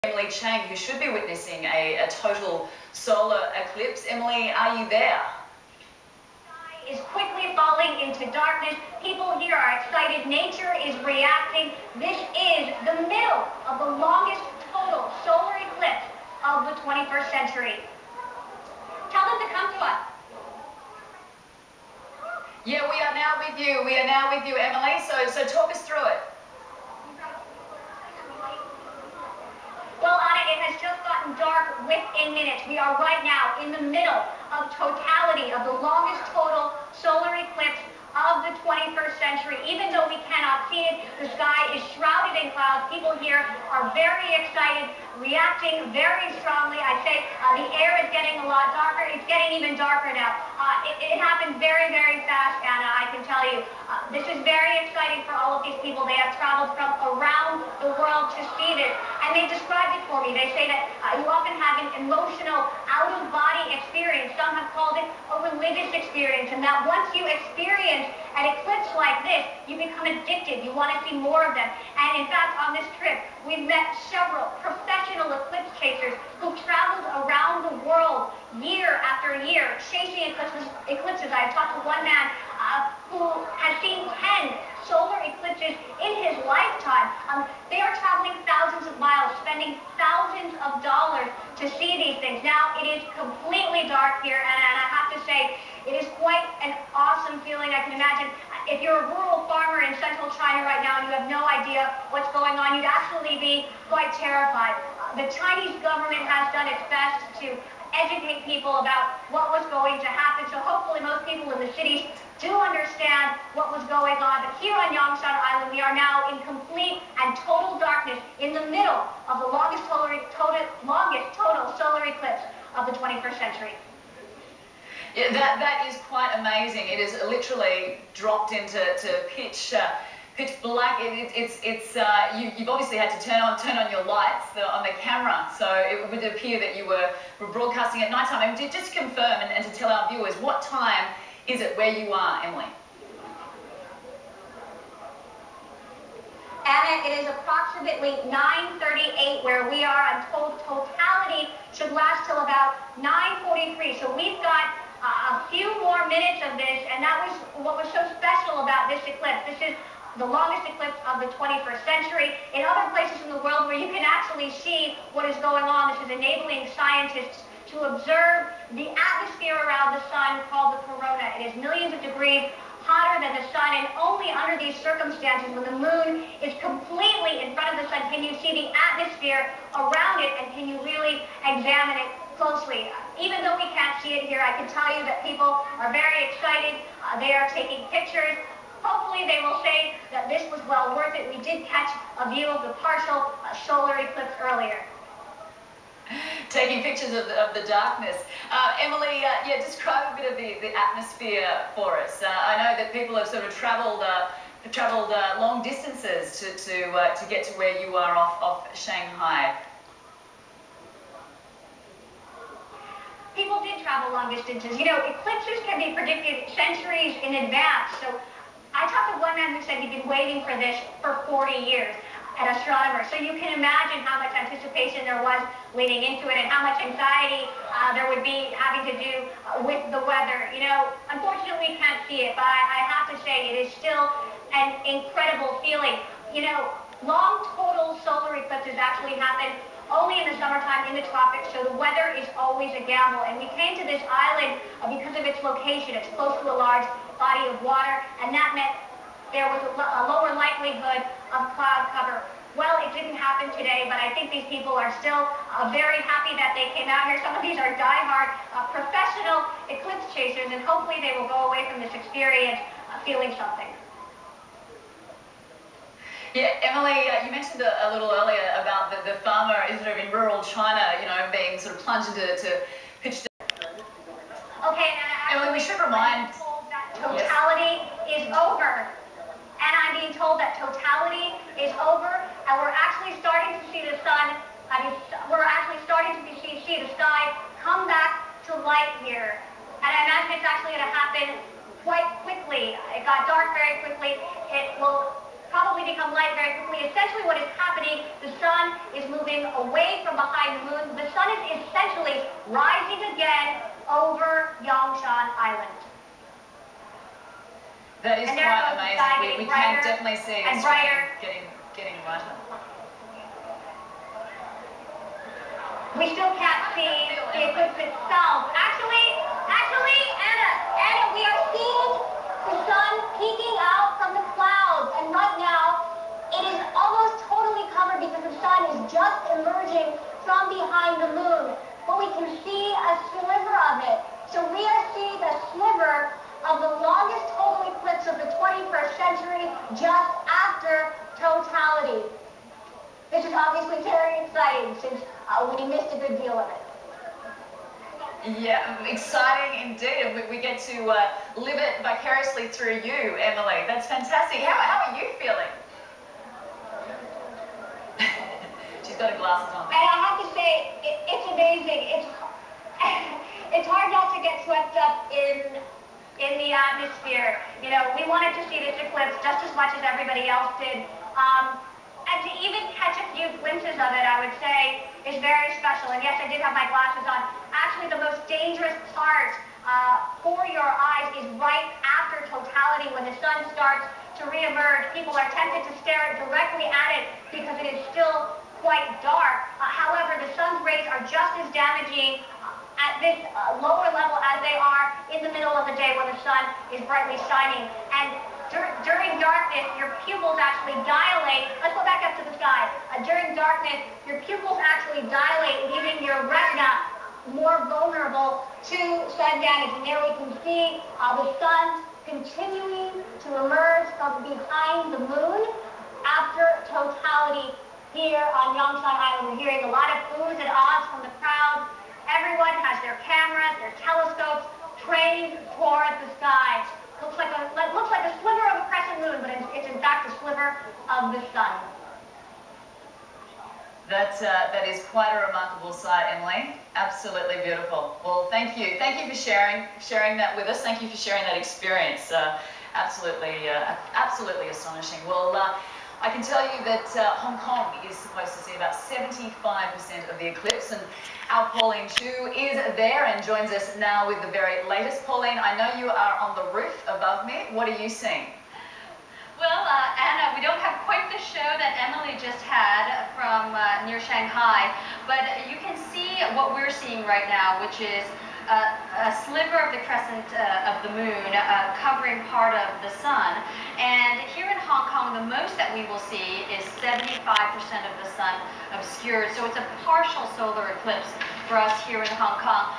Emily Chang, who should be witnessing a total solar eclipse. Emily, are you there? Is quickly falling into darkness. People here are excited. Nature is reacting. This is the middle of the longest total solar eclipse of the 21st century. Tell them to come to us. Yeah, we are now with you. We are now with you, Emily. So talk us through it. Well, Anna, it has just gotten dark within minutes. We are right now in the middle of totality of the longest total solar eclipse of the 21st century. Even though we cannot see it, the sky is shrouded in clouds. People here are very excited, reacting very strongly. I say the air is getting a lot darker. It's getting even darker now. It happened very, very fast, Anna, I can tell you. This is very exciting for all of these people. They have traveled from around the world to see this. And they described it for me. They say that you often have an emotional, out-of-body experience. Some have called it a religious experience. And that once you experience an eclipse like this, you become addicted. You want to see more of them. And in fact, on this trip, we've met several professional eclipse chasers who've traveled around the world year after year, chasing eclipses. I've talked to one man who has seen 10 solar eclipses in his lifetime. They are traveling thousands of miles, spending thousands of dollars to see these things. Now, it is completely dark here, and I have to say, it is quite an awesome feeling. I can imagine if you're a rural farmer in central China right now and you have no idea what's going on, you'd actually be quite terrified. The Chinese government has done its best to educate people about what was going to happen, so hopefully most people in the cities do understand what was going on. But here on Yangshan Island, we are now in complete and total darkness in the middle of the longest total solar eclipse of the 21st century. Yeah, that is quite amazing. It is literally dropped into pitch black. You've obviously had to turn on your lights on the camera, so it would appear that you were broadcasting at night time. And just to confirm and to tell our viewers, what time is it where you are, Emily? Anna, it is approximately 9:38 where we are. I'm told totality should last till about 9:43. So we've got a few more minutes of this, and that was what was so special about this eclipse. This is the longest eclipse of the 21st century. In other places in the world where you can actually see what is going on, this is enabling scientists to observe the atmosphere around the sun called the corona. It is millions of degrees hotter than the sun, and only under these circumstances, when the moon is completely in front of the sun, can you see the atmosphere around it, and can you really examine it closely. Even though we can't see it here, I can tell you that people are very excited. They are taking pictures. Hopefully they will say that this was well worth it. We did catch a view of the partial solar eclipse earlier. Taking pictures of the darkness. Emily, yeah, describe a bit of the atmosphere for us. I know that people have sort of travelled long distances to get to where you are off Shanghai. People did travel long distances. You know, eclipses can be predicted centuries in advance. So I talked to one man who said he'd been waiting for this for 40 years, an astronomer. So you can imagine how much anticipation there was leading into it, and how much anxiety there would be having to do with the weather. You know, unfortunately we can't see it, but I have to say it is still an incredible feeling. You know, long total solar eclipses actually happen only in the summertime in the tropics, so the weather is always a gamble. And we came to this island because of its location. It's close to a large body of water, and that meant there was a lower likelihood of cloud cover. Well, it didn't happen today, but I think these people are still very happy that they came out here. Some of these are die-hard professional eclipse chasers, and hopefully they will go away from this experience feeling something. Yeah, Emily, you mentioned a little earlier about the farmer sort of in rural China, you know, being sort of plunged into pitch. Okay, Emily, we should remind. Totality is over. And I'm being told that totality is over, and we're actually starting to see the sun. We're actually starting to see the sky come back to light here. And I imagine it's actually going to happen quite quickly. It got dark very quickly. It will probably become light very quickly. Essentially what is happening, the sun is moving away from behind the moon. The sun is essentially rising again over Yongshan Island. That is quite amazing. We can definitely see and it's brighter. getting brighter. We still can't see the eclipse itself. Actually, Anna, we are seeing the sun peeking out from the clouds, and right now it is almost totally covered because the sun is just emerging from behind the moon. But we can see a sliver of it. So we are seeing a sliver of the longest total eclipse of the 21st century just after totality. This is obviously very exciting since we missed a good deal of it. Yeah, exciting indeed. We get to live it vicariously through you, Emily. That's fantastic. How are you feeling? She's got her glasses on. And I have to say, it's amazing. It's hard not to get swept up in the atmosphere. You know, we wanted to see this eclipse just as much as everybody else did. And to even catch a few glimpses of it, I would say, is very special. And yes, I did have my glasses on. Actually, the most dangerous part for your eyes is right after totality, when the sun starts to reemerge. People are tempted to stare directly at it because it is still quite dark. However, the sun's rays are just as damaging at this lower level as they are in the middle of the day when the sun is brightly shining. And during darkness, your pupils actually dilate. Let's go back up to the sky. During darkness, your pupils actually dilate, leaving your retina more vulnerable to sun damage. And there we can see the sun continuing to emerge from behind the moon after totality here on Yongshan Island. We're hearing a lot of oohs and ahs from the crowd. Everyone has their cameras, their telescopes trained toward the sky. Looks like a sliver of a crescent moon, but it's in fact a sliver of the sun. That is quite a remarkable sight, Emily. Absolutely beautiful. Well, thank you. Thank you for sharing that with us. Thank you for sharing that experience. Absolutely astonishing. Well, I can tell you that Hong Kong is supposed to see about 75% of the eclipse, and our Pauline Chu is there and joins us now with the very latest. Pauline, I know you are on the roof above me. What are you seeing? Well, Anna, we don't have quite the show that Emily just had from near Shanghai, but you can see what we're seeing right now, which is a sliver of the crescent of the moon covering part of the sun. And here in Hong Kong, the most that we will see is 75% of the sun obscured. So it's a partial solar eclipse for us here in Hong Kong.